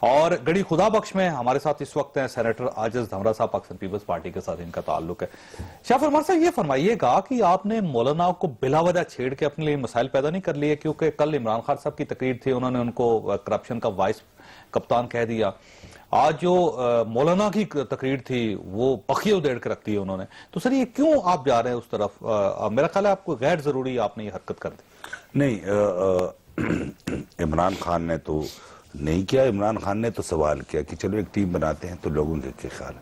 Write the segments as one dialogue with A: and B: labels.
A: اور گڑی خدا بخش میں ہمارے ساتھ اس وقت ہیں سینیٹر عاجز دھمرا صاحب، پاکستان پیپلز پارٹی کے ساتھ ان کا تعلق ہے۔ شاہ فرمان صاحب یہ فرمائیے گا کہ آپ نے مولانا کو بلا وجہ چھیڑ کے اپنے لیے مسائل پیدا نہیں کر لیے؟ کیونکہ کل عمران خان صاحب کی تقریر تھی، انہوں نے ان کو کرپشن کا وائس کپتان کہہ دیا۔ آج جو مولانا کی تقریر تھی وہ بخیے ادھیڑ کے رکھ دی انہوں نے، تو سر یہ کیوں آپ جا رہے ہیں اس طرف؟ میرا خیال ہے آپ کو غیر ضروری آپ نے یہ حرکت کر دی۔
B: نہیں، عمران خان نے تو نہیں کیا، عمران خان نے تو سوال کیا کہ چلو ایک ٹیم بناتے ہیں تو لوگوں کے کیا خیال ہے۔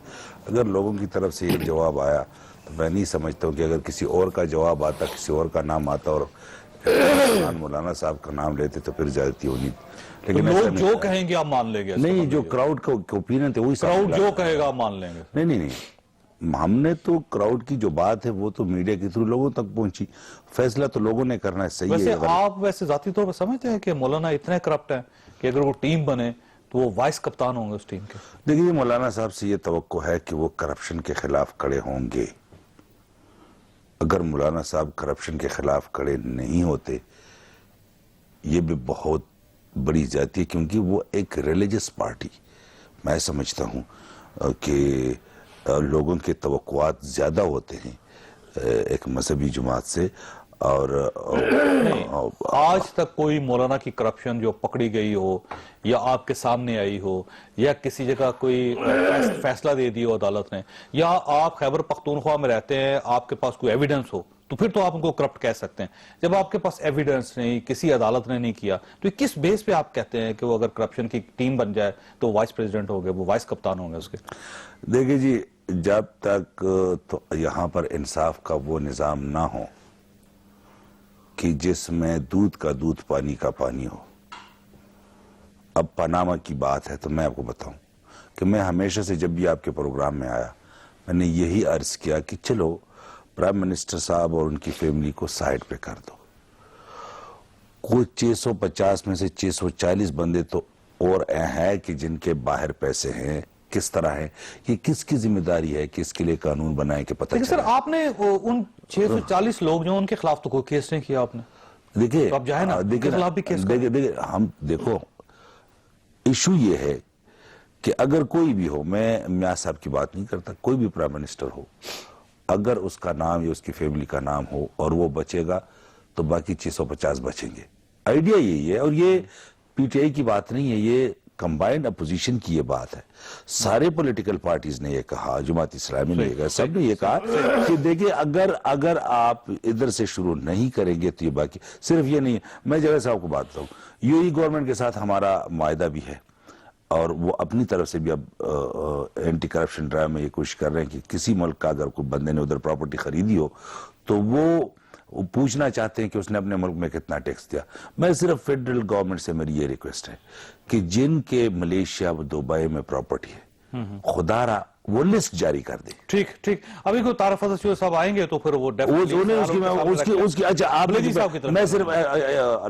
B: اگر لوگوں کی طرف سے یہ جواب آیا تو میں نہیں سمجھتا ہوں کہ اگر کسی اور کا جواب آتا، کسی اور کا نام آتا اور مولانا صاحب کا نام لیتے تو پھر زیادتی ہونی۔ لیکن
A: لوگ جو کہیں گے آپ مان لیں گے؟
B: نہیں، جو کراؤڈ کا اوپینین تھے وہی
A: کراؤڈ جو کہے گا آپ مان لیں گے؟
B: نہیں، ہم نے تو کراؤڈ کی جو بات ہے وہ تو میڈیا کے تھرو لوگوں تک پہنچی، فیصلہ تو لوگوں نے کرنا ہے۔ صحیح ہے
A: ویسے آپ ویسے ذاتی طور پر سمجھتے ہیں کہ مولانا اتنے کرپٹ ہیں کہ اگر وہ ٹیم بنے تو وہ وائس کپتان ہوں گے اس ٹیم کے؟
B: دیکھیے، مولانا صاحب سے یہ توقع ہے کہ وہ کرپشن کے خلاف کھڑے ہوں گے۔ اگر مولانا صاحب کرپشن کے خلاف کھڑے نہیں ہوتے یہ بھی بہت بڑی زیادتی ہے، کیونکہ وہ ایک ریلیجس پارٹی، میں سمجھتا ہوں کہ لوگوں کے توقعات زیادہ ہوتے ہیں ایک مذہبی جماعت سے۔ اور
A: آج تک کوئی مولانا کی کرپشن جو پکڑی گئی ہو یا آپ کے سامنے آئی ہو یا کسی جگہ کوئی فیصلہ دے دی ہو عدالت نے، یا آپ خیبر پختونخوا میں رہتے ہیں آپ کے پاس کوئی ایویڈنس ہو، تو پھر تو آپ ان کو کرپٹ کہہ سکتے ہیں۔ جب آپ کے پاس ایویڈنس نہیں، کسی عدالت نے نہیں کیا، تو کس بیس پہ آپ کہتے ہیں کہ وہ اگر کرپشن کی ٹیم بن جائے تو وائس پریزیڈنٹ ہو گئے، وہ وائس کپتان ہوں گے اس کے؟
B: دیکھیں جی، جب تک تو یہاں پر انصاف کا وہ نظام نہ ہو کہ جس میں دودھ کا دودھ پانی کا پانی ہو۔ اب پاناما کی بات ہے تو میں آپ کو بتاؤں کہ میں ہمیشہ سے جب بھی آپ کے پروگرام میں آیا میں نے یہی عرض کیا کہ چلو پرائم منسٹر صاحب اور ان کی فیملی کو سائڈ پہ کر دو، کوئی 650 میں سے 640 بندے تو اور ہیں کہ جن کے باہر پیسے ہیں، کس طرح ہے، یہ کس کی ذمہ داری ہے کہ اس کے لیے قانون بنائے کہ پتہ
A: لیکن سر
B: چلے۔
A: آپ نے ان 640 لوگ جو ان کے خلاف تو کوئی کیس نہیں کیا آپ نے؟
B: دیکھیں
A: تو آپ جائیں نا، ان کے خلاف بھی کیس کریں۔
B: دیکھیں ہم دیکھو، ایشو یہ ہے کہ اگر کوئی بھی ہو، میں میاں صاحب کی بات نہیں کرتا، کوئی بھی پرائم منسٹر ہو، اگر اس کا نام یا اس کی فیملی کا نام ہو اور وہ بچے گا تو باقی 650 بچیں گے۔ آئیڈیا یہی ہے، اور یہ پی ٹی آئی کی بات نہیں ہے، یہ کمبائنڈ اپوزیشن کی یہ بات ہے۔ سارے پولیٹیکل پارٹیز نے یہ کہا، جماعت اسلامی نے یہ کہا، سب نے یہ کہا کہ دیکھیں اگر آپ ادھر سے شروع نہیں کریں گے تو یہ باقی صرف یہ نہیں ہے۔ میں جگہ صاحب کو بات بتاؤں، یو ای گورنمنٹ کے ساتھ ہمارا معاہدہ بھی ہے اور وہ اپنی طرف سے بھی اب اینٹی کرپشن ڈرائیو میں یہ کوشش کر رہے ہیں کہ کسی ملک کا اگر کوئی بندے نے ادھر پراپرٹی خریدی ہو تو وہ پوچھنا چاہتے ہیں کہ اس نے اپنے ملک میں کتنا ٹیکس دیا۔ میں صرف فیڈرل گورنمنٹ سے میری یہ ریکویسٹ ہے کہ جن کے ملیشیا و دبئی میں پراپرٹی ہے خدا را وہ لسٹ جاری کر دیں۔
A: ٹھیک ابھی کوئی طارق فضل چودھری صاحب آئیں گے تو پھر وہ
B: اچھا آپ میں صرف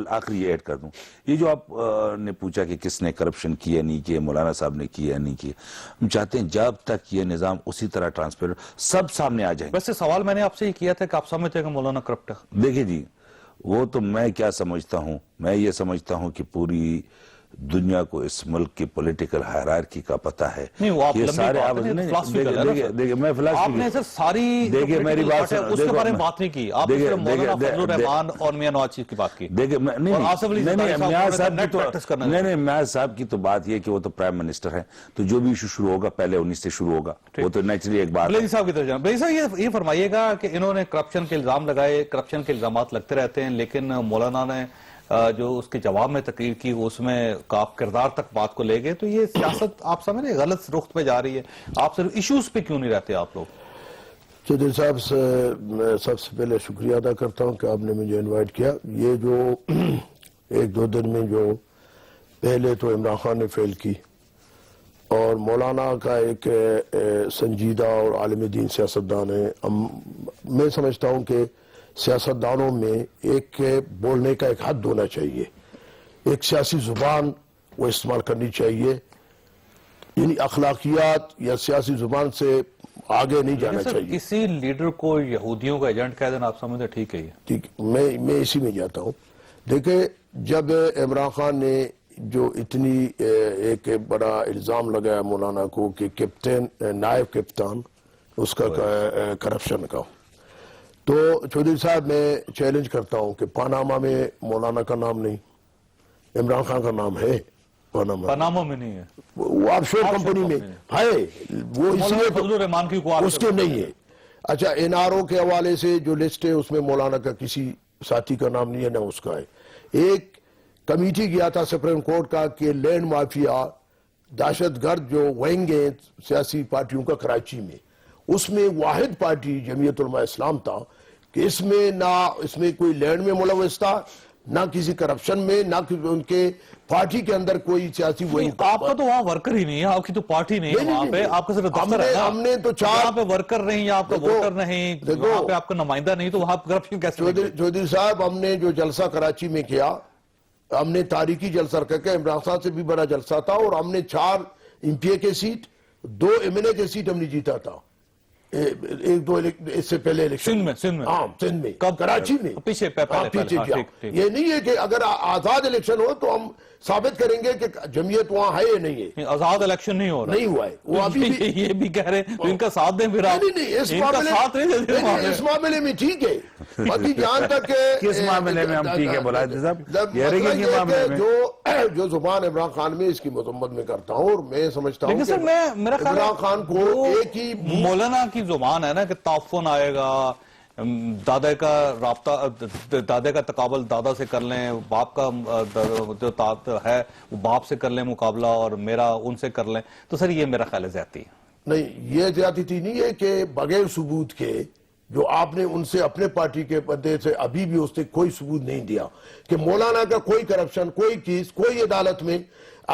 B: آخری یہ ایڈ کر دوں، یہ جو آپ نے پوچھا کہ کس نے کرپشن کیا نہیں کیا، مولانا صاحب نے کیا نہیں کیا، ہم چاہتے ہیں جب تک یہ نظام اسی طرح ٹرانسپیرنٹ سب سامنے آ جائیں۔
A: ویسے سوال میں نے آپ سے یہ کیا تھا کہ آپ سمجھتے ہیں کہ مولانا کرپٹ ہے؟
B: دیکھیں جی، وہ تو میں کیا سمجھتا ہوں، میں یہ سمجھتا ہوں کہ پوری دنیا کو اس ملک کی پولیٹیکل ہائرارکی کا پتہ ہے۔
A: نہیں وہ آپ
B: یہ سارے آپ
A: دیکھیں
B: میں
A: آپ نے سر ساری
B: دیکھیں میری بات
A: اس کے بارے میں بات نہیں کی، آپ نے صرف مولانا فضل الرحمان اور میاں نواز شریف کی بات کی۔
B: دیکھیں میاں صاحب کی تو بات یہ کہ وہ تو پرائم منسٹر ہیں، تو جو بھی ایشو شروع ہوگا پہلے انہی سے شروع ہوگا، وہ تو نیچرلی ایک بات ہے۔
A: بلیزی صاحب کی طرف جانا، بلیزی صاحب یہ فرمائیے گا کہ انہوں نے کرپشن کے الزام لگائے، کرپشن کے الزامات لگتے رہتے ہیں، لیکن مولانا نے جو اس کے جواب میں تقریر کی اس میں آپ کردار تک بات کو لے گئے، تو یہ سیاست آپ سمجھ رہے غلط رخ پہ جا رہی ہے؟ آپ صرف ایشوز پہ کیوں نہیں رہتے آپ لوگ؟
C: چودھری صاحب سے میں سب سے پہلے شکریہ ادا کرتا ہوں کہ آپ نے مجھے انوائٹ کیا۔ یہ جو ایک دو دن میں جو پہلے تو عمران خان نے فیل کی اور مولانا کا ایک سنجیدہ اور عالم دین سیاستدان ہے، میں سمجھتا ہوں کہ سیاستدانوں میں ایک بولنے کا ایک حد ہونا چاہیے، ایک سیاسی زبان وہ استعمال کرنی چاہیے، یعنی اخلاقیات یا سیاسی زبان سے آگے نہیں جانا چاہیے۔
A: کسی لیڈر کو یہودیوں کا ایجنٹ کہہ دینا آپ سمجھتے ٹھیک ہے؟
C: ٹھیک، میں اسی میں جاتا ہوں۔ دیکھیں، جب عمران خان نے جو اتنی ایک بڑا الزام لگا ہے مولانا کو کہ کیپٹن نائب کپتان اس کا کرپشن کا، تو چودھری صاحب میں چیلنج کرتا ہوں کہ پاناما میں مولانا کا نام نہیں، عمران خان کا نام ہے
A: پاناما میں نہیں ہے،
C: وہ آف شور کمپنی میں ہے، وہ اس لیے
A: فضل الرحمان کی
C: اس کے نہیں ہے۔ اچھا این آر او کے حوالے سے جو لسٹ ہے اس میں مولانا کا کسی ساتھی کا نام نہیں ہے، نہ اس کا ہے۔ ایک کمیٹی گیا تھا سپریم کورٹ کا کہ لینڈ مافیا دہشت گرد جو ونگ ہیں سیاسی پارٹیوں کا کراچی میں، اس میں واحد پارٹی جمعیت علماء اسلام تھا کہ اس میں کوئی لینڈ میں ملوث تھا، نہ کسی کرپشن میں، نہ ان کے پارٹی کے اندر کوئی سیاسی ونگ۔
A: آپ کا تو وہاں ورکر ہی نہیں ہے، آپ کی تو پارٹی نہیں ہے وہاں پہ، آپ کا صرف دفتر ہے نا۔
C: ہم نے تو
A: وہاں پہ ورکر نہیں، آپ کا ووٹر نہیں، وہاں پہ آپ کا نمائندہ نہیں، تو وہاں کرپشن کیسے؟
C: چودھری صاحب ہم نے جو جلسہ کراچی میں کیا، ہم نے تاریخی جلسہ رکھا کہ عمران خان سے بھی بڑا جلسہ تھا، اور ہم نے 4 ایم پی اے کے سیٹ، 2 ایم این اے کے سیٹ ہم نے جیتا تھا، ایک دو اس سے پہلے الیکشن
A: سندھ میں
C: ہاں سندھ میں،
A: کب؟
C: کراچی میں
A: پیچھے
C: یہ نہیں ہے کہ اگر آزاد الیکشن ہو تو ہم ثابت کریں گے کہ جمعیت وہاں ہے یا نہیں ہے۔
A: آزاد الیکشن نہیں ہو رہا،
C: نہیں ہوا ہے، وہ ابھی
A: یہ بھی کہہ رہے ہیں ان کا ساتھ دیں پھر آپ۔
C: نہیں اس معاملے میں ٹھیک ہے، باقی جہاں تک
B: کس معاملے میں ہم ٹھیک ہے بلائے صاحب؟
C: جو زبان عمران خان میں اس کی مذمت میں کرتا ہوں، اور میں سمجھتا ہوں
A: لیکن سر میرا خیال
C: عمران خان کو ایک ہی
A: مولانا کی زبان ہے نا کہ تعفن آئے گا، دادا کا رابطہ، دادا کا تقابل دادا سے کر لیں، باپ کا جو طاقت ہے وہ باپ سے کر لیں مقابلہ، اور میرا ان سے کر لیں، تو سر یہ میرا خیال ہے زیادتی ہے۔
C: نہیں، یہ زیادتی نہیں ہے کہ بغیر ثبوت کے جو آپ نے ان سے اپنے پارٹی کے بندے سے ابھی بھی اس نے کوئی ثبوت نہیں دیا کہ مولانا کا کوئی کرپشن، کوئی کیس، کوئی عدالت میں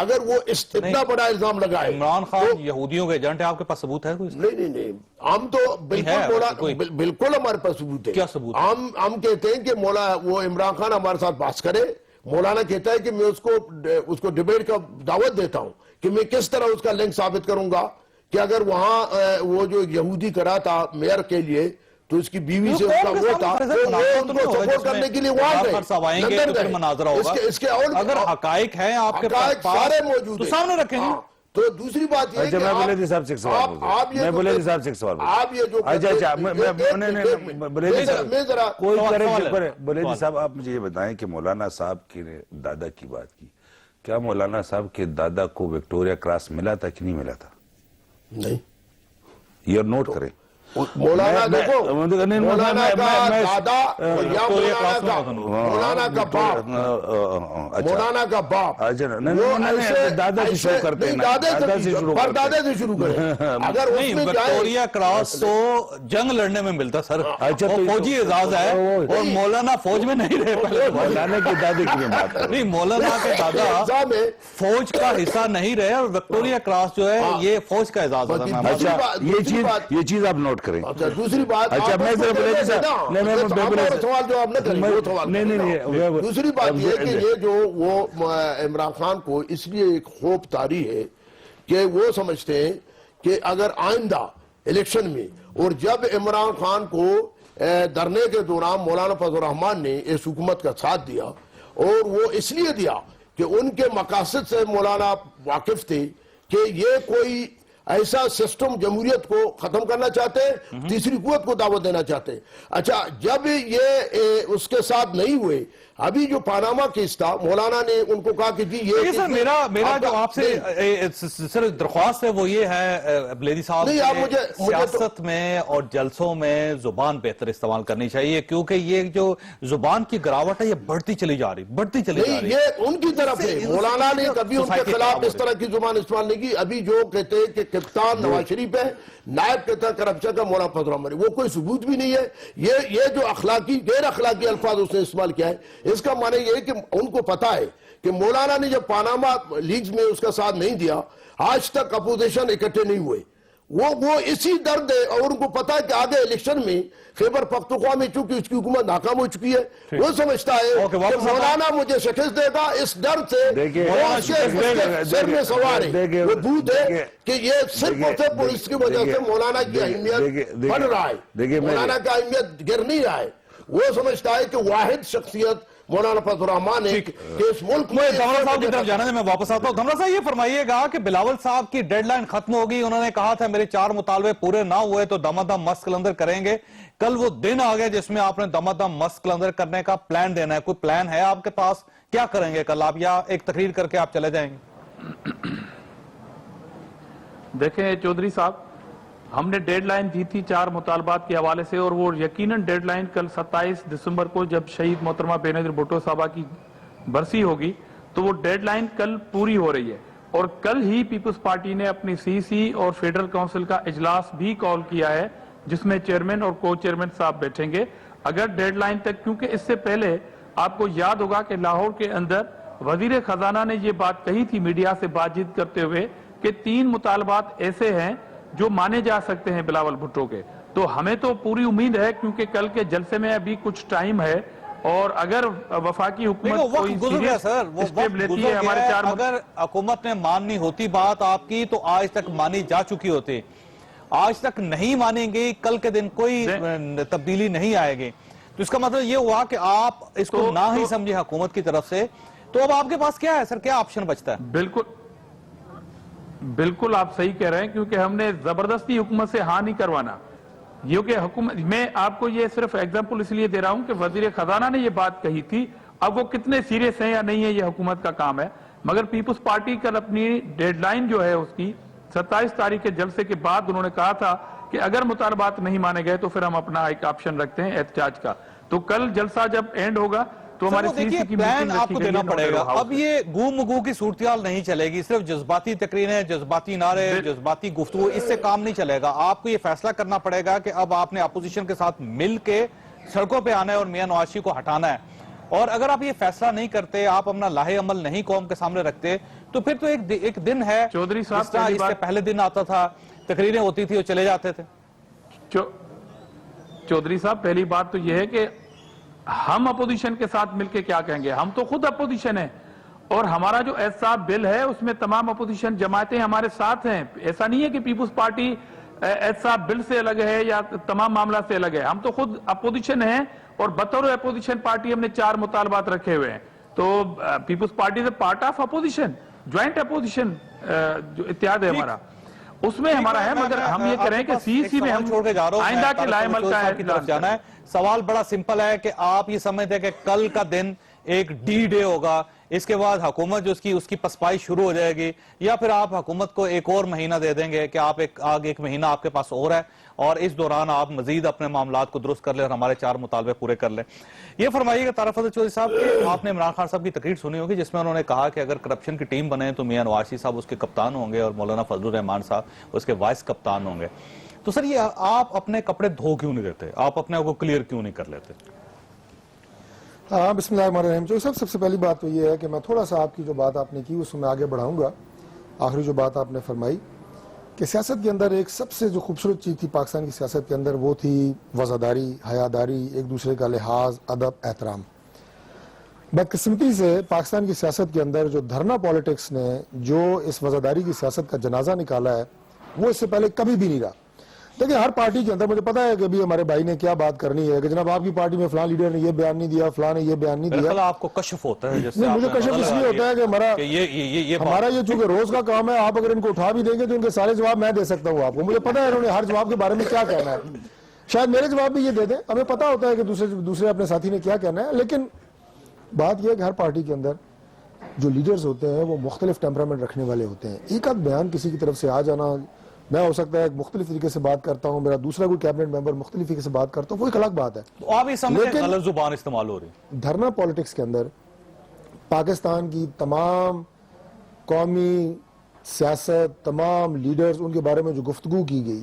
C: اگر وہ اتنا بڑا الزام لگائے۔
A: عمران خان یہودیوں کے ایجنٹ ہے، آپ کے پاس ثبوت ہے کوئی؟
C: نہیں ہم تو بالکل ہمارے پاس ثبوت ہے۔
A: کیا ثبوت؟
C: ہم کہتے ہیں کہ وہ عمران خان ہمارے ساتھ بات کرے، مولانا کہتا ہے کہ میں اس کو ڈیبیٹ کا دعوت دیتا ہوں کہ میں کس طرح اس کا لنک ثابت کروں گا کہ اگر وہاں وہ جو یہودی کرا تھا میئر کے لیے تو اس کی بیوی سے اس کا وہ تھا، ان کو سپورٹ کرنے کے لیے وہاں گئے،
A: مناظرہ ہوگا، اگر حقائق ہیں آپ کے پاس
C: سارے موجود
A: تو سامنے رکھیں گے۔
C: تو دوسری بات یہ ہے کہ
B: میں بلیدی صاحب سے ایک سوال
C: آپ یہ جو
B: بلیدی صاحب آپ مجھے یہ بتائیں کہ مولانا صاحب کے دادا کی بات کی، کیا مولانا صاحب کے دادا کو وکٹوریا کراس ملا تھا کہ نہیں ملا تھا؟
C: نہیں،
B: یہ نوٹ کریں۔
C: مولانا دیکھو، مولانا کا دادا یا مولانا کا باپ، مولانا کا باپ
B: دادا سے شروع کرتے ہیں،
C: دادا سے شروع کریں۔ اگر اس میں
A: وکٹوریا کراس تو جنگ لڑنے میں ملتا سر، فوجی اعزاز ہے، اور مولانا فوج میں نہیں رہے پہلے۔
B: مولانا کے دادے کی بات ہے،
A: نہیں، مولانا کے دادا فوج کا حصہ نہیں رہے، اور وکٹوریا کراس جو ہے یہ فوج کا اعزاز ہے۔
B: یہ چیز آپ نوٹ کریں۔
C: دوسری بات، دوسری بات یہ کہ یہ جو وہ عمران خان کو اس لیے ایک خوف طاری ہے کہ وہ سمجھتے ہیں کہ اگر آئندہ الیکشن میں، اور جب عمران خان کو دھرنے کے دوران مولانا فضل الرحمان نے اس حکومت کا ساتھ دیا، اور وہ اس لیے دیا کہ ان کے مقاصد سے مولانا واقف تھے کہ یہ کوئی ایسا سسٹم جمہوریت کو ختم کرنا چاہتے ہیں، تیسری قوت کو دعوت دینا چاہتے ہیں۔ اچھا، جب یہ اس کے ساتھ نہیں ہوئے، ابھی جو پاناما کیس تھا، مولانا نے ان کو کہا کہ جی یہ
A: سر میرا جو آپ سے صرف درخواست ہے وہ یہ ہے بلیدی صاحب، سیاست میں اور جلسوں میں زبان بہتر استعمال کرنی چاہیے، کیونکہ یہ جو زبان کی گراوٹ ہے یہ بڑھتی چلی جا رہی ہے۔
C: یہ ان کی طرف ہے، مولانا نے کبھی ان کے خلاف اس طرح کی زبان استعمال نہیں کی۔ ابھی جو کہتے ہیں کہ کپتان نواز شریف ہے، نائب کہتا ہے کرپشن کا مولانا فضل الرحمان، وہ کوئی ثبوت بھی نہیں ہے۔ یہ جو غیر اخلاقی الفاظ اس نے استعمال کیا ہے، اس کا معنی یہ ہے کہ ان کو پتا ہے کہ مولانا نے جب پاناما لیگز میں اس کا ساتھ نہیں دیا، آج تک اپوزیشن اکٹھے نہیں ہوئے، وہ اسی درد ہے، اور ان کو پتا ہے کہ آگے الیکشن میں خیبر پختونخوا میں چونکہ اس کی حکومت ناکام ہو چکی ہے، وہ سمجھتا ہے کہ مولانا مجھے شکست دے گا، اس ڈر سے سر میں سوار ہے، وہ بھوت ہے کہ یہ صرف اور صرف اس کی وجہ سے مولانا کی اہمیت بڑھ رہا ہے، مولانا کا اہمیت گر نہیں رہا ہے۔ وہ سمجھتا ہے کہ واحد شخصیت مولانا فضل الرحمان ہے کہ اس ملک میں
A: دھمرا صاحب کی طرف جانے سے میں واپس آتا ہوں. دھمرا صاحب یہ فرمائیے گا کہ بلاول صاحب کی ڈیڈ لائن ختم ہوگی, انہوں نے کہا تھا میرے 4 مطالبے پورے نہ ہوئے تو دمادم مست قلندر کریں گے. کل وہ دن آ گیا جس میں آپ نے دمادم مست قلندر کرنے کا پلان دینا ہے. کوئی پلان ہے آپ کے پاس؟ کیا کریں گے کل آپ, یا ایک تقریر کر کے آپ چلے جائیں گے؟
D: دیکھیں چودھری صاحب, ہم نے ڈیڈ لائن دی تھی 4 مطالبات کے حوالے سے, اور وہ یقیناً ڈیڈ لائن کل 27 دسمبر کو جب شہید محترمہ بے نظیر بھٹو صاحبہ کی برسی ہوگی تو وہ ڈیڈ لائن کل پوری ہو رہی ہے. اور کل ہی پیپلز پارٹی نے اپنی CC اور فیڈرل کونسل کا اجلاس بھی کال کیا ہے جس میں چیئرمین اور کو چیئرمین صاحب بیٹھیں گے. اگر ڈیڈ لائن تک, کیونکہ اس سے پہلے آپ کو یاد ہوگا کہ لاہور کے اندر وزیر خزانہ نے یہ بات کہی تھی میڈیا سے بات چیت کرتے ہوئے کہ 3 مطالبات ایسے ہیں جو مانے جا سکتے ہیں بلاول بھٹو کے. تو ہمیں تو پوری امید ہے کیونکہ کل کے جلسے میں ابھی کچھ ٹائم ہے, اور اگر وفاقی حکومت کوئی سیریس اسٹیپ لیتی ہے ہمارے 4
A: اگر حکومت نے ماننی ہوتی بات آپ کی تو آج تک مانی جا چکی ہوتی, آج تک نہیں مانیں گے, کل کے دن کوئی تبدیلی نہیں آئے گی. تو اس کا مطلب یہ ہوا کہ آپ اس کو نہ ہی سمجھے حکومت کی طرف سے. تو اب آپ کے پاس کیا ہے سر, کیا آپشن بچتا ہے؟
D: بالکل آپ صحیح کہہ رہے ہیں, کیونکہ ہم نے زبردستی حکومت سے ہاں نہیں کروانا. کیونکہ حکومت, میں آپ کو یہ صرف ایگزامپل اس لیے دے رہا ہوں کہ وزیر خزانہ نے یہ بات کہی تھی. اب وہ کتنے سیریس ہیں یا نہیں ہے یہ حکومت کا کام ہے, مگر پیپلز پارٹی کل اپنی ڈیڈ لائن جو ہے اس کی 27 تاریخ کے جلسے کے بعد انہوں نے کہا تھا کہ اگر مطالبات نہیں مانے گئے تو پھر ہم اپنا ایک آپشن رکھتے ہیں احتجاج کا. تو کل جلسہ جب اینڈ ہوگا تو ہماری
A: دیکھیے پلان آپ کو دینا پڑے گا. اب یہ گو مگو کی صورتحال نہیں چلے گی, صرف جذباتی تقریریں, جذباتی نعرے, جذباتی گفتگو, اس سے کام نہیں چلے گا. آپ کو یہ فیصلہ کرنا پڑے گا کہ اب آپ نے اپوزیشن کے ساتھ مل کے سڑکوں پہ آنا ہے اور میاں نواز شریف کو ہٹانا ہے. اور اگر آپ یہ فیصلہ نہیں کرتے, آپ اپنا لاہے عمل نہیں قوم کے سامنے رکھتے, تو پھر تو ایک دن ہے
D: چودھری صاحب,
A: اس سے پہلے دن آتا تھا, تقریریں ہوتی تھی اور چلے جاتے تھے.
D: چودھری صاحب پہلی بات تو یہ ہے کہ ہم اپوزیشن کے ساتھ مل کے کیا کہیں گے, ہم تو خود اپوزیشن ہیں, اور ہمارا جو احتساب بل ہے اس میں تمام اپوزیشن جماعتیں ہمارے ساتھ ہیں. ایسا نہیں ہے کہ پیپلز پارٹی احتساب بل سے الگ ہے یا تمام معاملات سے الگ ہے. ہم تو خود اپوزیشن ہیں, اور بطور اپوزیشن پارٹی ہم نے 4 مطالبات رکھے ہوئے ہیں. تو پیپلز پارٹی سے part of opposition, joint opposition جو اتحاد ہے ہمارا, اس میں ہمارا ہے. مگر ہم یہ کریں کہ CC میں ہم آئندہ کے لائے عمل کا
A: جانا ہے. سوال بڑا سمپل ہے کہ آپ یہ سمجھتے ہیں کہ کل کا دن ایک ڈی ڈے ہوگا, اس کے بعد حکومت جو اس کی پسپائی شروع ہو جائے گی, یا پھر آپ حکومت کو ایک اور مہینہ دے دیں گے کہ آپ ایک مہینہ آپ کے پاس اور ہے, اور اس دوران آپ مزید اپنے معاملات کو درست کر لیں اور ہمارے 4 مطالبے پورے کر لیں. یہ فرمائیے کہ طارق فضل چودھری صاحب, آپ نے عمران خان صاحب کی تقریر سنی ہوگی جس میں انہوں نے کہا کہ اگر کرپشن کی ٹیم بنے تو میاں نواز شریف صاحب اس کے کپتان ہوں گے اور مولانا فضل الرحمان صاحب اس کے وائس کپتان ہوں گے. تو سر یہ آپ اپنے کپڑے دھو کیوں نہیں دیتے, آپ اپنے آپ کو کلیئر کیوں نہیں کر لیتے؟
E: ہاں, بسم اللہ الرحمن الرحیم. سب سے پہلی بات تو یہ ہے کہ میں تھوڑا سا آپ کی جو بات آپ نے کی اس میں آگے بڑھاؤں گا. آخری جو بات آپ نے فرمائی کہ سیاست کے اندر ایک سب سے جو خوبصورت چیز تھی پاکستان کی سیاست کے اندر, وہ تھی وفاداری, حیاداری, ایک دوسرے کا لحاظ, ادب, احترام. بدقسمتی سے پاکستان کی سیاست کے اندر جو دھرنا پالیٹکس نے جو اس وفاداری کی سیاست کا جنازہ نکالا ہے وہ اس سے پہلے کبھی بھی نہیں رہا. دیکھیں ہر پارٹی کے اندر مجھے پتا ہے کہ ابھی ہمارے بھائی نے کیا بات کرنی ہے کہ جناب آپ کی پارٹی میں فلاں لیڈر نے یہ بیان نہیں دیا, فلاں نے یہ بیان نہیں دیا.
A: آپ کو کشف ہوتا ہے,
E: مجھے کشف اس لیے ہوتا ہے کہ ہمارا یہ چونکہ روز کا کام ہے, آپ اگر ان کو اٹھا بھی دیں گے تو ان کے سارے جواب میں دے سکتا ہوں آپ کو. مجھے پتا ہے انہوں نے ہر جواب کے بارے میں کیا کہنا ہے, شاید میرے جواب بھی یہ دے دیں. ہمیں پتا ہوتا ہے کہ دوسرے اپنے ساتھی نے کیا کہنا ہے. لیکن بات یہ ہے کہ ہر پارٹی کے اندر جو لیڈرز ہوتے ہیں وہ مختلف ٹیمپرامنٹ رکھنے والے ہوتے ہیں. ایک آدھ بیان کسی کی طرف سے آ جانا, میں ہو سکتا ہے ایک مختلف طریقے سے بات کرتا ہوں, میرا دوسرا کوئی کیبنٹ ممبر مختلف طریقے سے بات کرتا ہوں, وہ ایک الگ بات ہے.
A: آپ یہ سمجھیں غلط زبان استعمال ہو رہی ہے.
E: دھرنا پالیٹکس کے اندر پاکستان کی تمام قومی سیاست, تمام لیڈرز, ان کے بارے میں جو گفتگو کی گئی,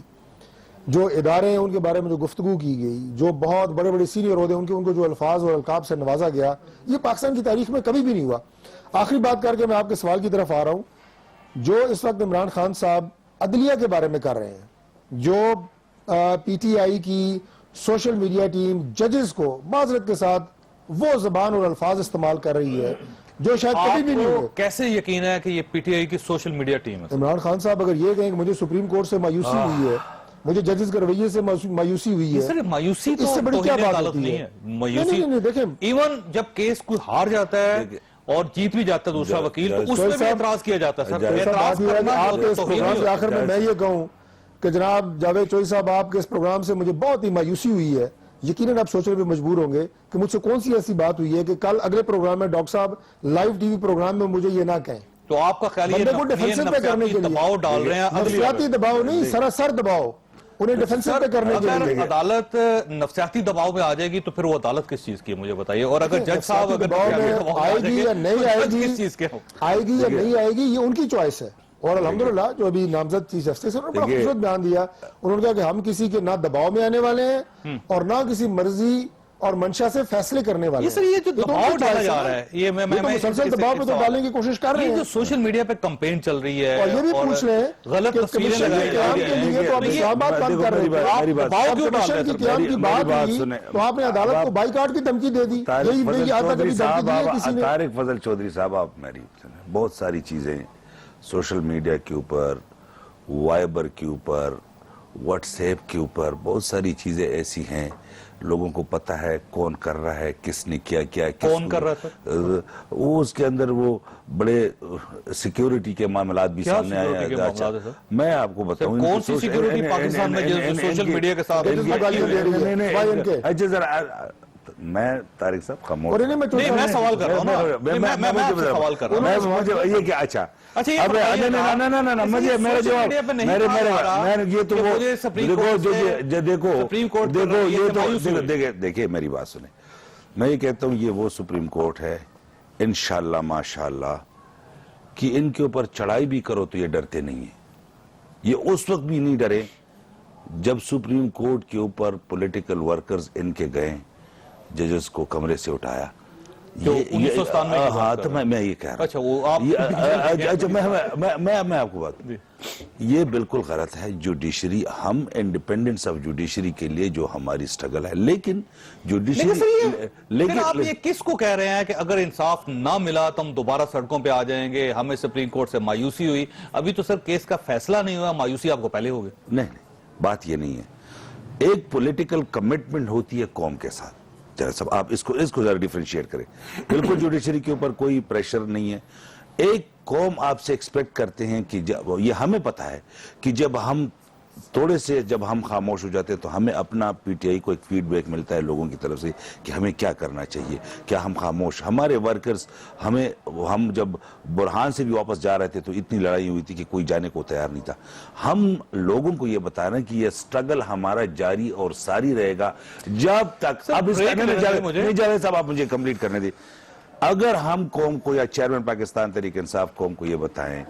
E: جو ادارے ہیں ان کے بارے میں جو گفتگو کی گئی, جو بہت بڑے بڑے سینئر عہدے ان کو جو الفاظ اور القاب سے نوازا گیا, یہ پاکستان کی تاریخ میں کبھی بھی نہیں ہوا. آخری بات کر کے میں آپ کے سوال کی طرف آ رہا ہوں. جو اس وقت عمران خان صاحب عدلیہ کے بارے میں کر رہے ہیں, جو پی ٹی آئی کی سوشل میڈیا ٹیم ججز کو معذرت کے ساتھ وہ زبان اور الفاظ استعمال کر رہی ہے جو شاید کبھی بھی نہیں ہوئے.
A: کیسے یقین ہے کہ یہ پی ٹی آئی کی سوشل میڈیا ٹیم ہے؟
E: عمران خان صاحب اگر یہ کہیں کہ مجھے سپریم کورٹ سے مایوسی ہوئی ہے مجھے ججز کے رویے سے مایوسی ہوئی ہے.
A: سر مایوسی تو
E: اس سے بڑی کیا
A: توہین
E: بات
A: عدالت
E: ہوتی
A: نہیں
E: ہے؟
A: ہے. مایوسی
E: نہیں دیکھیں
A: ایون جب کیس کوئی ہار جاتا ہے اور جیت بھی جاتا ہے دوسرا وکیل تو اس میں بھی اعتراض کیا جاتا ہے. سر اعتراض کرنا
E: آپ کے اس پروگرام کے آخر میں یہ کہوں کہ جناب جاوید چوہدری صاحب آپ کے اس پروگرام سے مجھے بہت ہی مایوسی ہوئی ہے. یقیناً آپ سوچنے پہ مجبور ہوں گے کہ مجھ سے کون سی ایسی بات ہوئی ہے کہ کل اگلے پروگرام میں ڈاکٹر صاحب لائیو ٹی وی پروگرام میں مجھے یہ نہ کہیں.
A: تو آپ کا خیال
E: بندے کو ڈیفنسو پہ کرنے کے لیے
A: دباؤ ڈال رہے ہیں.
E: نفسیاتی دباؤ نہیں, سراسر دباؤ انہیں ڈیفنسو پہ کرنے کے
A: اگر
E: لیے.
A: عدالت نفسیاتی دباؤ میں آ جائے گی تو پھر وہ عدالت کس چیز کی ہے مجھے بتائیے. اور اگر جج صاحب اگر
E: دباؤ میں آئے گی یا نہیں آئے گی,
A: کس چیز کے ہوں
E: آئے گی یا نہیں آئے گی یہ ان کی چوائس ہے. اور الحمدللہ جو ابھی نامزد چیف جسٹس انہوں نے بڑا خوبصورت بیان دیا. انہوں نے کہا کہ ہم کسی کے نہ دباؤ میں آنے والے ہیں اور نہ کسی مرضی اور منشا سے فیصلے کرنے والے ہیں.
A: یہ سر یہ جو دباؤ ڈالا جا رہا ہے یہ میں
E: مسلسل دباؤ پہ تو ڈالنے کی کوشش کر رہے
A: یہ
E: ہیں.
A: جو سوشل میڈیا پہ کمپین چل رہی ہے
E: اور یہ بھی پوچھ لیں
A: غلط
E: کہ
A: تصویریں
E: کمیشن
A: لگائی
E: کے
A: جا
E: قیام
A: رہی
E: کے
A: ہیں.
E: لیے تو آپ اسلام آباد کام کر رہے تھے.
A: آپ دباؤ کیوں ڈال رہے
E: کمیشن
A: ہیں
E: کی قیام کی بات ہوئی تو آپ نے عدالت کو بائیکاٹ کی دھمکی دے دی. یہی نہیں آتا کبھی دھمکی دی ہے کسی نے.
B: طارق فضل چودھری صاحب آپ میری بہت ساری چیزیں سوشل میڈیا کے اوپر, وائبر کے اوپر, واٹس ایپ کے اوپر بہت ساری چیزیں ایسی ہیں لوگوں کو پتہ ہے کون کر رہا ہے, کس نے کیا کیا,
A: کون کر رہا تھا.
B: وہ اس کے اندر وہ بڑے سیکیورٹی کے معاملات بھی سامنے آئے ہیں. اچھا میں آپ کو بتاؤں
A: کون سی سیکیورٹی پاکستان میں جو سوشل میڈیا کے ساتھ
B: اچھا ذرا میں طارق صاحب خاموش
A: میں سوال کر رہا ہوں میں سوال کر رہا ہوں
B: یہ کیا. اچھا اب مجھے میرا جواب یہ تو دیکھو دیکھیں میری بات سنیں. میں یہ کہتا ہوں یہ وہ سپریم کورٹ ہے انشاءاللہ ماشاءاللہ کہ ان کے اوپر چڑھائی بھی کرو تو یہ ڈرتے نہیں ہیں. یہ اس وقت بھی نہیں ڈرے جب سپریم کورٹ کے اوپر پولیٹیکل ورکرز ان کے گئے, ججز کو کمرے سے اٹھایا. ہاں تو میں یہ کہہ رہا ہوں. میں آپ کو بات یہ بالکل غلط ہے. جوڈیشری ہم انڈیپینڈنس آف جوڈیشری کے لیے جو ہماری سٹرگل ہے, لیکن
A: لیکن آپ یہ کس کو کہہ رہے ہیں کہ اگر انصاف نہ ملا تو ہم دوبارہ سڑکوں پہ آ جائیں گے, ہمیں سپریم کورٹ سے مایوسی ہوئی. ابھی تو سر کیس کا فیصلہ نہیں ہوا, مایوسی آپ کو پہلے ہوگی.
B: نہیں بات یہ نہیں ہے. ایک پولیٹیکل کمٹمنٹ ہوتی ہے قوم کے ساتھ. سب آپ اس کو ذرا ڈیفرینشیٹ کریں. بالکل جوڈیشری کے اوپر کوئی پریشر نہیں ہے. ایک قوم آپ سے ایکسپیکٹ کرتے ہیں کہ یہ ہمیں پتہ ہے کہ جب ہم تھوڑے سے جب ہم خاموش ہو جاتے ہیں تو ہمیں اپنا پی ٹی آئی کو ایک فیڈ بیک ملتا ہے لوگوں کی طرف سے کہ ہمیں کیا کرنا چاہیے, کیا ہم خاموش. ہمارے ورکرز ہم جب برہان سے بھی واپس جا رہے تھے تو اتنی لڑائی ہوئی تھی کہ کوئی جانے کو تیار نہیں تھا. ہم لوگوں کو یہ بتانا کہ یہ سٹرگل ہمارا جاری اور ساری رہے گا جب تک. اب اس نہیں جاوید صاحب آپ مجھے کمپلیٹ کرنے دیں. اگر ہم قوم کو یا چیئرمین پاکستان تحریک انصاف قوم کو یہ بتائیں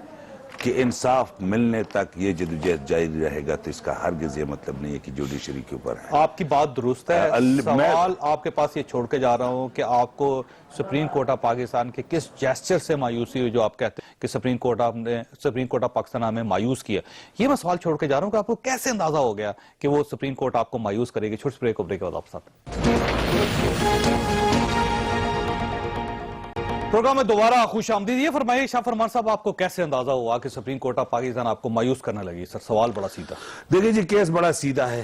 B: کہ انصاف ملنے تک یہ جدوجہد جاری رہے گا تو اس کا ہرگز یہ مطلب نہیں ہے کہ جوڈیشری کے اوپر ہے.
A: آپ کی بات درست ہے. سوال آپ کے پاس یہ چھوڑ کے جا رہا ہوں کہ آپ کو سپریم کورٹ آف پاکستان کے کس جیسچر سے مایوسی ہوئی جو آپ کہتے ہیں کہ سپریم کورٹ آف پاکستان ہمیں مایوس کیا. یہ میں سوال چھوڑ کے جا رہا ہوں کہ آپ کو کیسے اندازہ ہو گیا کہ وہ سپریم کورٹ آپ کو مایوس کرے گی. چھوٹے بریک کے بعد آپ ساتھ پروگرام میں دوبارہ خوش آمدید. یہ فرمائیے شاہ فرمان صاحب آپ کو کیسے اندازہ ہوا کہ سپریم کورٹ آف پاکستان آپ کو مایوس کرنے لگی. سر سوال بڑا سیدھا.
B: دیکھیں جی کیس بڑا سیدھا ہے.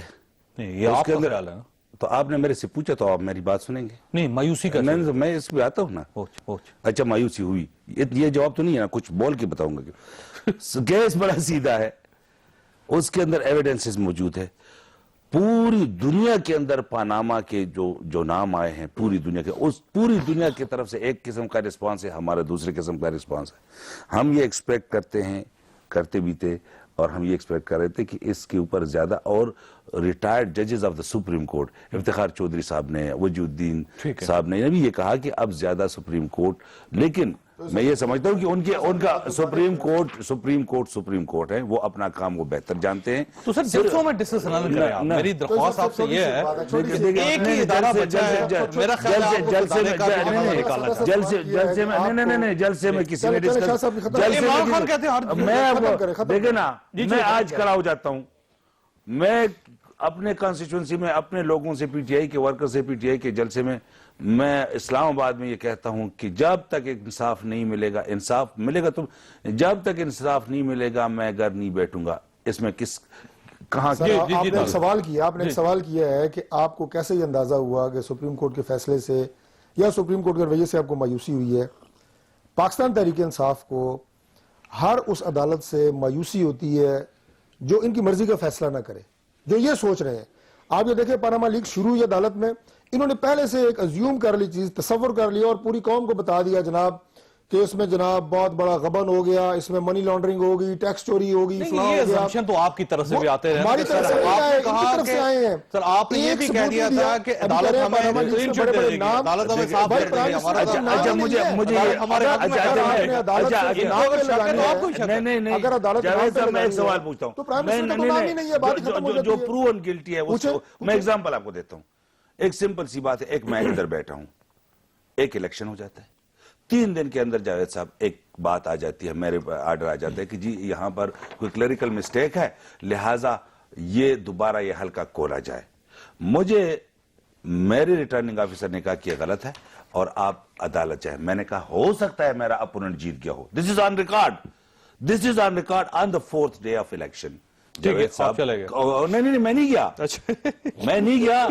A: یہ آپ کا خیال ہے نا.
B: تو آپ نے میرے سے پوچھا تو آپ میری بات سنیں گے.
A: نہیں مایوسی کا
B: میں اس پہ آتا ہوں نا. اچھا مایوسی ہوئی یہ جواب تو نہیں ہے نا, کچھ بول کے بتاؤں گا. کیس بڑا سیدھا ہے, اس کے اندر ایویڈنسز موجود ہے. پوری دنیا کے اندر پاناما کے جو نام آئے ہیں پوری دنیا کے, اس پوری دنیا کی طرف سے ایک قسم کا رسپانس ہے, ہمارا دوسرے قسم کا رسپانس ہے. ہم یہ ایکسپیکٹ کرتے ہیں, کرتے بھی تھے, اور ہم یہ ایکسپیکٹ کر رہے تھے کہ اس کے اوپر زیادہ اور ریٹائرڈ ججز of the Supreme Court Iftikhar Chaudhry صاحب نے, وجود الدین صاحب نے بھی یہ کہا کہ اب زیادہ سپریم کورٹ, لیکن میں یہ سمجھتا ہوں کہ ان کا سپریم کورٹ ہے, وہ اپنا کام وہ بہتر جانتے ہیں.
A: تو سر جلسوں میں ڈسکس نہ کریں آپ. میری درخواست آپ سے یہ ہے ایک ہی ادارہ بچا ہے, میرا خیال ہے
B: جلسے میں کسی نے ڈسکس, دیکھیں نا میں آج کھڑا ہو جاتا ہوں, میں اپنے کانسٹیچوئنسی میں اپنے لوگوں سے, پی ٹی آئی کے ورکر سے, پی ٹی آئی کے جلسے میں اسلام آباد میں یہ کہتا ہوں کہ جب تک انصاف نہیں ملے گا, انصاف ملے گا تو جب تک انصاف نہیں ملے گا میں گھر نہیں بیٹھوں گا. اس میں کس کہاں
E: سر آپ نے ایک سوال کیا ہے کہ آپ کو کیسے یہ اندازہ ہوا کہ سپریم کورٹ کے فیصلے سے یا سپریم کورٹ کے رویے سے آپ کو مایوسی ہوئی ہے. پاکستان تحریک انصاف کو ہر اس عدالت سے مایوسی ہوتی ہے جو ان کی مرضی کا فیصلہ نہ کرے, جو یہ سوچ رہے ہیں. آپ یہ دیکھیں پاناما لیک شروع ہوئی عدالت میں, انہوں نے پہلے سے ایک ازیوم کر لی چیز, تصور کر لیا اور پوری قوم کو بتا دیا جناب کہ اس میں جناب بہت بڑا غبن ہو گیا, اس میں منی لانڈرنگ ہوگی, ٹیکس چوری ہوگی, فلاں
A: یہ
E: ہو گیا.
A: assumption تو آپ کی طرف سے بھی آتے ہیں.
E: ہماری طرف سے نہیں آئے, ان کی طرف سے آئے ہیں.
A: سر آپ نے یہ بھی کہہ دیا تھا کہ عدالت ہمیں کلین چٹ دے گی, عدالت ہمیں صاف کر دے گی.
E: اگر
B: میں ایک سوال پوچھتا ہوں, جو پروون گلٹی ہے میں ایگزامپل آپ کو دیتا ہوں. ایک سمپل سی بات ہے, ایک میں ادھر بیٹھا ہوں, ایک الیکشن ہو جاتا ہے, 3 دن کے اندر جاوید صاحب ایک بات آ جاتی ہے, میرے آرڈر آ جاتا ہے کہ جی یہاں پر کوئی کلریکل مسٹیک ہے, لہٰذا یہ دوبارہ یہ حلقہ کھولا جائے. مجھے میرے ریٹرننگ آفیسر نے کہا کہ یہ غلط ہے اور آپ عدالت جائیں. میں نے کہا ہو سکتا ہے میرا اپوننٹ جیت گیا ہو. This is on record on the 4th day of election. نہیں میں نہیں گیا, میں نہیں گیا.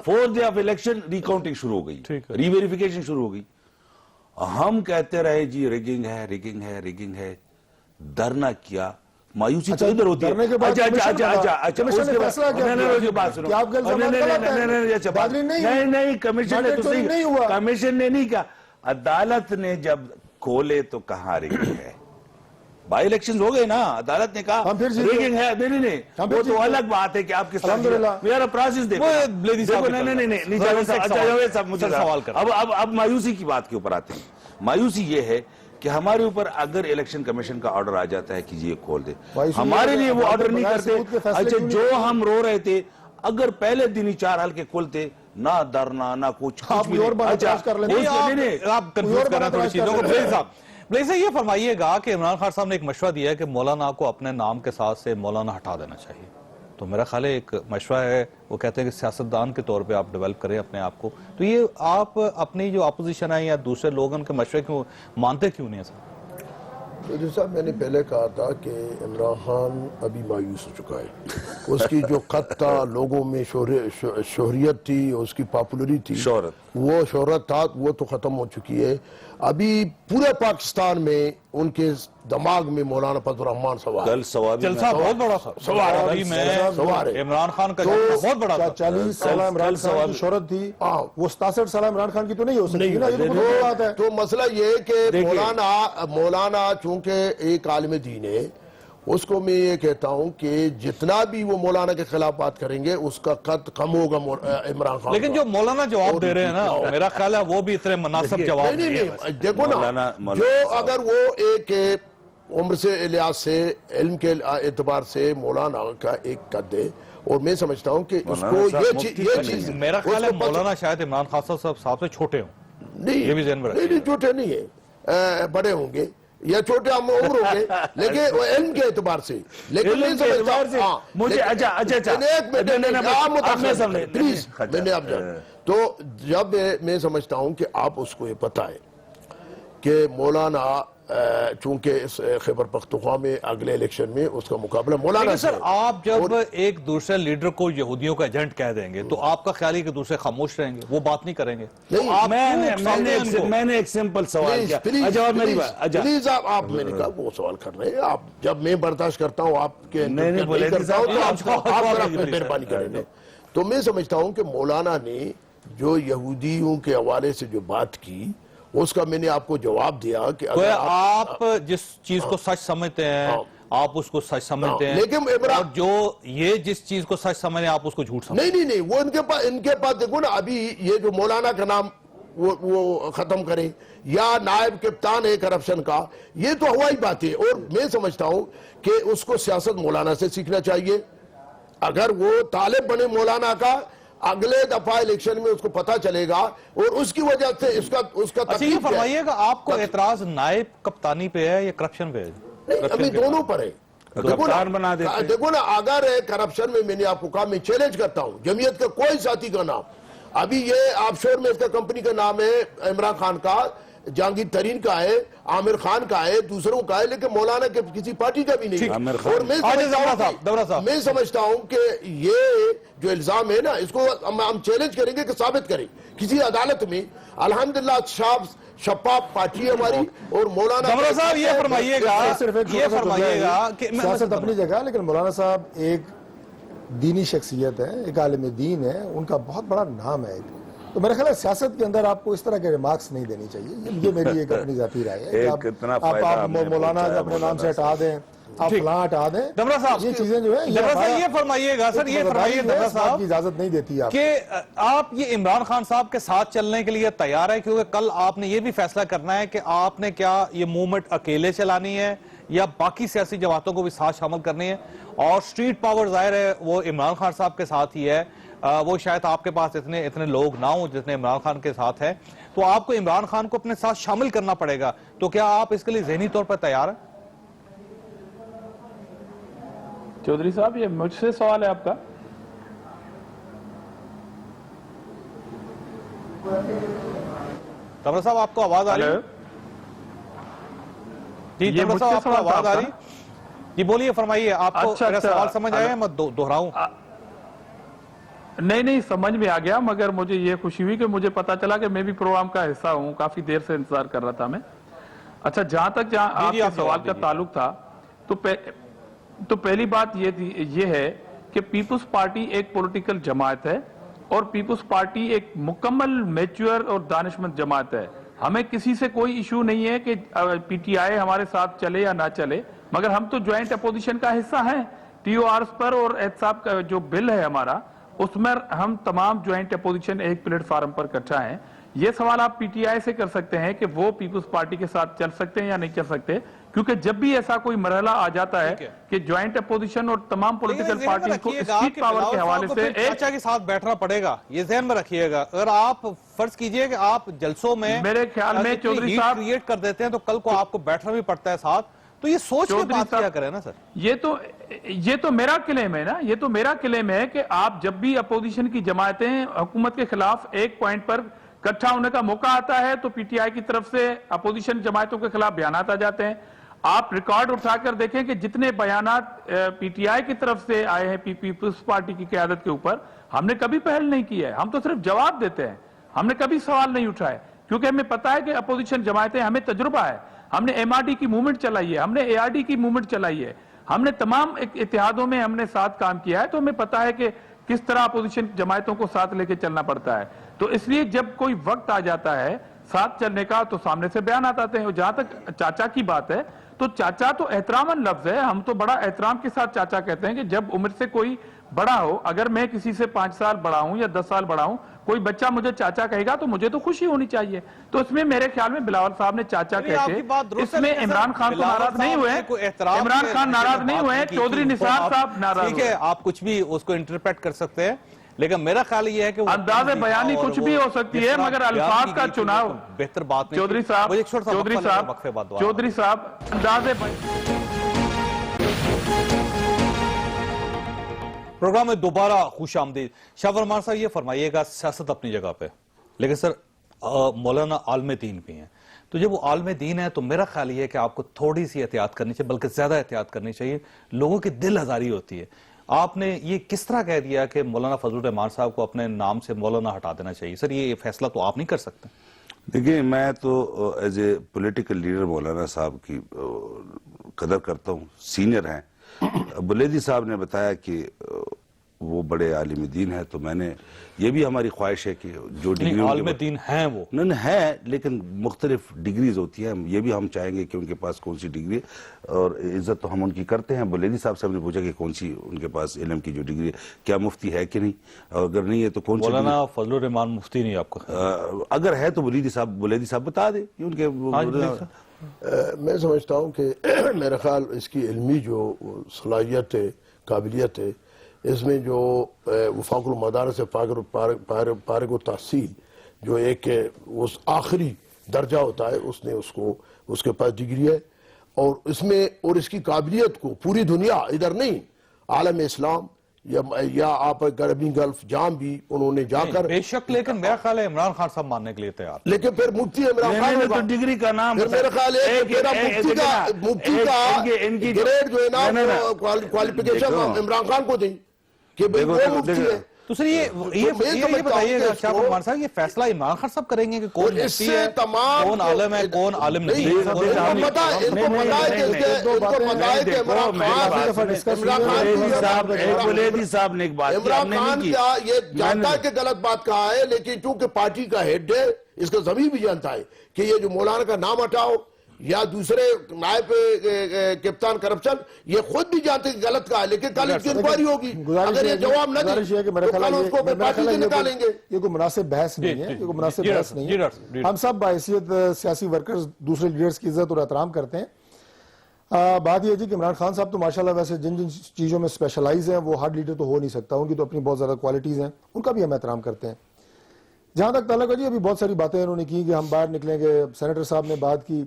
B: 4th day آف الیکشن ریکاؤنٹنگ شروع ہو گئی, ری ویریفیکیشن شروع ہو گئی. ہم کہتے رہے جی ریگنگ ہے, دھرنا کیا, مایوسی تو ادھر ہوتی ہے. نہیں کمیشن نے نہیں کہا, عدالت نے جب کھولے تو کہاں ریگنگ ہے. بائی الیکشن ہو گئے نا, عدالت نے کہا ریگنگ ہے. نہیں وہ تو الگ بات ہے کہ آپ کس طرح پروسیس دیکھو. اب مایوسی کی بات کے اوپر آتے ہیں. مایوسی یہ ہے کہ ہمارے اوپر اگر الیکشن کمیشن کا آرڈر آ جاتا ہے کہ یہ کھول دے, ہمارے لیے وہ آرڈر نہیں کرتے. اچھا جو ہم رو رہے تھے, اگر پہلے دن ہی 4 حلقے کھولتے, نہ دھرنا نہ کچھ بھی
A: نہیں. یہ فرمائیے گا کہ عمران خان صاحب نے ایک مشورہ دیا ہے کہ مولانا کو اپنے نام کے ساتھ سے مولانا ہٹا دینا چاہیے. تو میرا خیال ہے ایک مشورہ ہے, وہ کہتے ہیں کہ سیاستدان کے طور پہ آپ ڈیولپ کریں اپنے آپ کو. تو یہ آپ اپنی جو اپوزیشن ہے یا دوسرے لوگ ان کے مشورے کیوں مانتے کیوں نہیں ہیں سر؟
C: جی صاحب میں نے پہلے کہا تھا کہ عمران خان ابھی مایوس ہو چکا ہے. اس کی جو خط تھا, لوگوں میں شہریت تھی, اس کی پاپولری تھی, وہ شہرت تھا, وہ تو ختم ہو چکی ہے. ابھی پورے پاکستان میں ان کے دماغ میں مولانا فضل الرحمان سوار
A: جلسہ بہت بڑا سوار ہے. عمران خان کا بہت بڑا تھا.
E: 40 سال عمران خان کی شہرت تھی, وہ 67 سال عمران خان کی تو نہیں ہو سکتی.
C: تو مسئلہ یہ ہے کہ مولانا چونکہ ایک عالم دین ہے, اس کو میں یہ کہتا ہوں کہ جتنا بھی وہ مولانا کے خلاف بات کریں گے اس کا قد کم ہوگا عمران خان.
A: لیکن جو مولانا جواب دے رہے ہیں نا, میرا خیال ہے وہ بھی اتنے مناسب جواب نہیں ہے.
C: دیکھو نا, جو اگر وہ ایک عمر سے لحاظ سے, علم کے اعتبار سے مولانا کا ایک قد ہے, اور میں سمجھتا ہوں کہ اس کو یہ چیز,
A: میرا خیال ہے مولانا شاید عمران خان صاحب سے چھوٹے ہوں.
C: نہیں چھوٹے نہیں ہیں, بڑے ہوں گے یا چھوٹے ہم عمر ہوں گے, لیکن علم کے اعتبار سے. لیکن میں سمجھتا ہوں تو جب میں سمجھتا ہوں کہ آپ اس کو یہ پتہ ہے کہ مولانا چونکہ اس خیبر پختونخوا میں اگلے الیکشن میں اس کا مقابلہ مولانا سے.
A: سر آپ جب ایک دوسرے لیڈر کو یہودیوں کا ایجنٹ کہہ دیں گے تو آپ کا خیال ہے کہ دوسرے خاموش رہیں گے, وہ بات نہیں کریں گے.
B: میں نے ایک سمپل سوال کیا,
C: پلیز آپ میں نے کہا وہ سوال کر رہے ہیں, آپ جب میں برداشت کرتا ہوں آپ کے نہیں کرتا ہوں تو آپ مہربانی کریں گے. تو میں سمجھتا ہوں کہ مولانا نے جو یہودیوں کے حوالے سے جو بات کی, اس کا میں نے آپ کو جواب دیا کہ
A: آپ جس چیز کو سچ سمجھتے ہیں آپ اس کو سچ سمجھتے ہیں, اور جو یہ جس چیز کو سچ سمجھتے ہیں آپ اس کو جھوٹ سمجھتے ہیں.
C: نہیں وہ ان کے پاس دیکھو نا, ابھی یہ جو مولانا کا نام وہ ختم کریں یا نائب کپتان ہے کرپشن کا, یہ تو ہوائی بات ہے. اور میں سمجھتا ہوں کہ اس کو سیاست مولانا سے سیکھنا چاہیے. اگر وہ طالب بنے مولانا کا, اگلے دفعہ الیکشن میں اس کو پتا چلے گا, اور اس کی وجہ سے اس کا
A: یہ فرمائیے گا آپ کو اعتراض نائب کپتانی پہ ہے یا کرپشن پہ ہے؟
C: نہیں, ابھی دونوں پر ہے. دیکھو نا, اگر کرپشن میں نے آپ کو کہا, میں چیلنج کرتا ہوں جمعیت کا کوئی ساتھی کا نام, ابھی یہ آف شور میں اس کا کمپنی کا نام ہے عمران خان کا, جہانگیر ترین کا ہے, عامر خان کا ہے, دوسروں کا ہے, لیکن مولانا کے کسی پارٹی کا بھی نہیں ہے.
B: عامر خان.
C: اور میں سمجھتا ہوں کہ یہ جو الزام ہے نا, اس کو ہم چیلنج کریں گے کہ ثابت کریں کسی عدالت میں. الحمدللہ شفاف پارٹی ہے ہماری. اور مولانا
A: دمرا صاحب یہ فرمائیے گا کہ
E: سیاست اپنی جگہ, لیکن مولانا صاحب ایک دینی شخصیت ہے, ایک عالم دین ہے, ان کا بہت بڑا نام ہے. تو میرا خیال ہے سیاست کے اندر آپ کو اس طرح کے ریمارکس نہیں دینی چاہیے. یہ میری ایک اپنی ذاتی رائے ہے. آپ مولانا اپنے نام سے ہٹا دیں, آپ فلاں ہٹا دیں.
A: دمرا صاحب
E: یہ چیزیں جو ہیں
A: یہ فرمائیے گا سر, یہ فرمائیے دمرا صاحب
E: کی اجازت نہیں دیتی آپ
A: کہ آپ یہ عمران خان صاحب کے ساتھ چلنے کے لیے تیار ہے, کیونکہ کل آپ نے یہ بھی فیصلہ کرنا ہے کہ آپ نے کیا یہ موومنٹ اکیلے چلانی ہے یا باقی سیاسی جماعتوں کو بھی ساتھ شامل کرنی ہے. اور سٹریٹ پاور ظاہر ہے وہ عمران خان صاحب کے ساتھ ہی ہے, وہ شاید آپ کے پاس اتنے لوگ نہ ہوں جتنے عمران خان کے ساتھ ہیں, تو آپ کو عمران خان کو اپنے ساتھ شامل کرنا پڑے گا. تو کیا آپ اس کے لیے ذہنی طور پر تیار ہیں؟
D: چودھری صاحب یہ مجھ سے سوال ہے آپ کا؟
A: دمرا صاحب آپ کو آواز آ رہی ہے؟ جی دمرا صاحب آپ کو آواز آ رہی ہے؟ جی بولیے, فرمائیے. آپ کو میرا سوال سمجھ آیا ہے, میں دہراؤں؟
D: نہیں سمجھ میں آ گیا, مگر مجھے یہ خوشی ہوئی کہ مجھے پتا چلا کہ میں بھی پروگرام کا حصہ ہوں. کافی دیر سے انتظار کر رہا تھا میں. اچھا, جہاں تک آپ کے سوال کا تعلق تھا, تو پہلی بات یہ ہے کہ پیپلز پارٹی ایک پولیٹیکل جماعت ہے, اور پیپلز پارٹی ایک مکمل میچور اور دانشمند جماعت ہے. ہمیں کسی سے کوئی ایشو نہیں ہے کہ پی ٹی آئی ہمارے ساتھ چلے یا نہ چلے, مگر ہم تو جوائنٹ اپوزیشن کا حصہ ہیں. ٹی او آرز پر اور احتساب کا جو بل ہے ہمارا, اس میں ہم تمام جوائنٹ اپوزیشن ایک پلیٹ فارم پر اکٹھا ہیں. یہ سوال آپ پی ٹی آئی سے کر سکتے ہیں کہ وہ پیپلز پارٹی کے ساتھ چل سکتے ہیں یا نہیں چل سکتے, کیونکہ جب بھی ایسا کوئی مرحلہ آ جاتا ہے کہ جوائنٹ اپوزیشن اور تمام پولیٹیکل پارٹیز کو اسٹریٹ پاور کے حوالے سے
A: چاچا کے ساتھ بیٹھنا پڑے گا, یہ ذہن میں رکھیے گا. اگر آپ فرض کیجئے کہ آپ جلسوں میں
D: میرے خیال میں چودھری صاحب
A: کریٹ کر دیتے ہیں, تو کل کو آپ کو بیٹھنا بھی پڑتا ہے ساتھ, تو یہ سوچ کے بات کیا کریں نا سر.
D: یہ تو میرا کلیم ہے نا, یہ تو میرا کلیم ہے کہ آپ جب بھی اپوزیشن کی جماعتیں حکومت کے خلاف ایک پوائنٹ پر اکٹھا ہونے کا موقع آتا ہے, تو پی ٹی آئی کی طرف سے اپوزیشن جماعتوں کے خلاف بیانات آ جاتے ہیں. آپ ریکارڈ اٹھا کر دیکھیں کہ جتنے بیانات پی ٹی آئی کی طرف سے آئے ہیں پیپلز پارٹی کی قیادت کے اوپر, ہم نے کبھی پہل نہیں کی ہے. ہم تو صرف جواب دیتے ہیں, ہم نے کبھی سوال نہیں اٹھائے, کیونکہ ہمیں پتا ہے کہ اپوزیشن جماعتیں, ہمیں تجربہ ہے. ہم نے ایم آر ڈی کی موومنٹ چلائی ہے, ہم نے اے آر ڈی کی موومنٹ چلائی ہے, ہم نے تمام اتحادوں میں ہم نے ساتھ کام کیا ہے, تو ہمیں پتا ہے کہ کس طرح اپوزیشن جماعتوں کو ساتھ لے کے چلنا پڑتا ہے. تو اس لیے جب کوئی وقت آ جاتا ہے ساتھ چلنے کا, تو سامنے سے بیانات آتے ہیں. اور جہاں تک چاچا کی بات ہے, تو چاچا تو احتراماً لفظ ہے, ہم تو بڑا احترام کے ساتھ چاچا کہتے ہیں کہ جب عمر سے کوئی بڑا ہو, اگر میں کسی سے 5 سال بڑا ہوں یا 10 سال بڑا ہوں, کوئی بچہ مجھے چاچا کہے گا تو مجھے تو خوشی ہونی چاہیے. تو اس میں میرے خیال میں بلاول صاحب نے چاچا کہہ کے, اس میں عمران خان تو ناراض نہیں ہوئے, عمران خان ناراض نہیں ہوئے, چودھری نثار صاحب ناراض ہوئے.
A: ٹھیک ہے, آپ کچھ بھی اس کو انٹرپریٹ کر سکتے ہیں, لیکن میرا خیال یہ ہے کہ
D: انداز بیانی کچھ بھی ہو سکتی ہے, مگر الفاظ کا چناؤ
A: بہتر بات نہیں.
D: چودھری صاحب انداز
A: پروگرام میں دوبارہ خوش آمدید. شاہ فرمان صاحب یہ فرمائیے گا, سیاست اپنی جگہ پہ, لیکن سر مولانا عالم دین بھی ہیں, تو جب وہ عالم دین ہے تو میرا خیال یہ ہے کہ آپ کو تھوڑی سی احتیاط کرنی چاہیے, بلکہ زیادہ احتیاط کرنی چاہیے. لوگوں کی دل آزاری ہوتی ہے. آپ نے یہ کس طرح کہہ دیا کہ مولانا فضل الرحمان صاحب کو اپنے نام سے مولانا ہٹا دینا چاہیے؟ سر یہ فیصلہ تو آپ نہیں کر سکتے.
B: دیکھیں, میں تو ایز اے پولیٹیکل لیڈر مولانا صاحب کی قدر کرتا ہوں, سینئر ہیں. بلیدی صاحب نے بتایا کہ وہ بڑے عالم دین ہے, تو میں نے, یہ بھی ہماری خواہش ہے کہ جو ڈگری
A: عالم دین ہیں وہ
B: نہیں ہے, لیکن مختلف ڈگریز ہوتی ہیں, یہ بھی ہم چاہیں گے کہ ان کے پاس کون سی ڈگری ہے, اور عزت تو ہم ان کی کرتے ہیں. بلیدی صاحب سے ہم نے پوچھا کہ کون سی ان کے پاس علم کی جو ڈگری ہے, کیا مفتی ہے کہ نہیں, اگر نہیں ہے تو کون سی.
A: مولانا فضل الرحمان مفتی نہیں آپ کو؟
B: اگر ہے تو بلیدی صاحب بتا دیں ان کے.
C: میں سمجھتا ہوں کہ میرا خیال اس کی علمی جو صلاحیت ہے, قابلیت ہے, اس میں جو وفاق المدارس سے فارغ التحصیل جو ایک اس آخری درجہ ہوتا ہے, اس نے اس کے پاس ڈگری ہے, اور اس میں اور اس کی قابلیت کو پوری دنیا, ادھر نہیں, عالم اسلام, یا آپ عربی گلف جام بھی انہوں نے جا کر،
A: بے شک، لیکن میرا خیال ہے عمران خان صاحب ماننے کے لیے تیار.
C: لیکن پھر مفتی عمران خان
B: میں
C: ہوگا.
B: تو ڈگری کا نام
C: پھر میرا خیال ہے کہ پھر مفتی کا گریڈ جو ہے نا کوالیفیکیشن عمران خان کو دیں کہ بھئی وہ مفتی ہے.
A: تو سر یہ بتائیے گا شاہ فرمان صاحب، یہ فیصلہ عمران خان صاحب کریں گے کہ کون مفتی ہے، کون عالم ہے، کون عالم نہیں ہے؟
C: ان کو پتا ہے کہ عمران
B: صاحب نے ایک بات
C: عمران خان کیا یہ جانتا ہے کہ غلط بات کہا ہے، لیکن چونکہ پارٹی کا ہیڈ ہے اس کا ضمیر بھی جانتا ہے کہ یہ جو مولانا کا نام ہٹاؤ یا دوسرے نائب کپتان کرپشن، یہ خود بھی جانتے ہیں کہ غلط کہا ہے، لیکن کل اس کی انکوائری ہوگی، اگر یہ جواب نہ دیں تو کل اس کو پارٹی سے نکالیں گے.
E: یہ کوئی مناسب بحث نہیں ہے، یہ کوئی مناسب بحث نہیں ہے. ہم سب بحیثیت سیاسی ورکرز دوسرے لیڈرز کی عزت اور احترام کرتے ہیں. بات یہ ہے کہ عمران خان صاحب تو ماشاءاللہ ویسے جن جن چیزوں میں اسپیشلائز ہیں وہ ہارڈ لیڈر تو ہو نہیں سکتا، ان کی تو اپنی بہت زیادہ کوالٹیز ہیں، ان کا بھی ہم احترام کرتے ہیں. جہاں تک تعلق ہے جی ابھی بہت ساری باتیں انہوں نے کی کہ ہم باہر نکلیں گے، سینیٹر صاحب نے بات کی.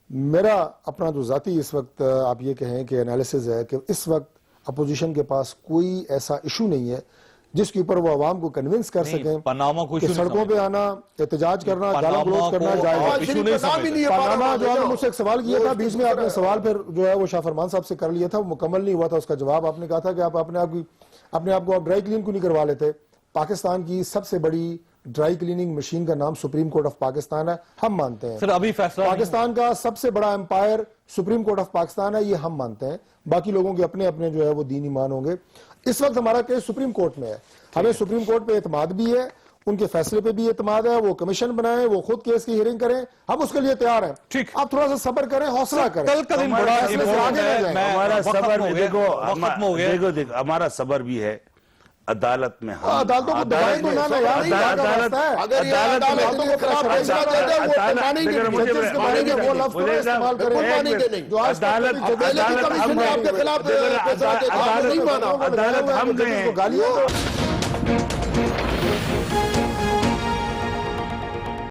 E: میرا اپنا جو ذاتی اس وقت آپ یہ کہیں کہ انالیسز ہے کہ اس وقت اپوزیشن کے پاس کوئی ایسا ایشو نہیں ہے جس کے اوپر وہ عوام کو کنونس کر سکیں کہ سڑکوں پہ آنا، احتجاج کرنا، گالاں گلوچ کرنا جائز ہے. پاناما جو آپ نے مجھ سے ایک سوال کیا تھا بیچ میں، آپ نے سوال پھر جو ہے وہ شاہ فرمان صاحب سے کر لیا تھا، وہ مکمل نہیں ہوا تھا اس کا جواب. آپ نے کہا تھا کہ آپ اپنے آپ کو ڈرائی کلین کو نہیں کروا لیتے. پاکستان کی سب سے بڑی ڈرائی کلیننگ مشین کا نام سپریم کورٹ آف پاکستان ہے، ہم مانتے ہیں.
A: سر ابھی فیصلہ
E: پاکستان کا سب سے بڑا umpire Supreme Court of Pakistan ہے، یہ ہم مانتے ہیں. باقی لوگوں کے اپنے اپنے جو ہے وہ دین ایمان ہوں گے. اس وقت ہمارا کیس سپریم کورٹ میں ہے، ہمیں سپریم کورٹ پہ اعتماد بھی ہے، ان کے فیصلے پہ بھی اعتماد ہے. وہ کمیشن بنائیں، وہ خود کیس کی ہیئرنگ کریں، ہم اس کے لیے تیار ہیں.
A: ٹھیک،
E: آپ تھوڑا سا صبر کریں، حوصلہ کریں.
A: کل کا دن بڑا امپورٹنٹ ہے.
B: ہمارا صبر
A: دیکھو
B: ہمارا صبر بھی ہے. عدالت میں
E: عدالتوں کو دبائیں تو نہ یار،
C: اگر یہ عدالتوں کو خلاف فیصلہ دے دے وہ مانیں گے، ججز کے مانیں گے، وہ لفظ کو استعمال کریں، وہ مانیں گے نہیں. جو آج تک کمیشن نے آپ کے خلاف فیصلہ دے دیا، آپ نے نہیں مانا.
B: عدالت ہم گئے ہیں.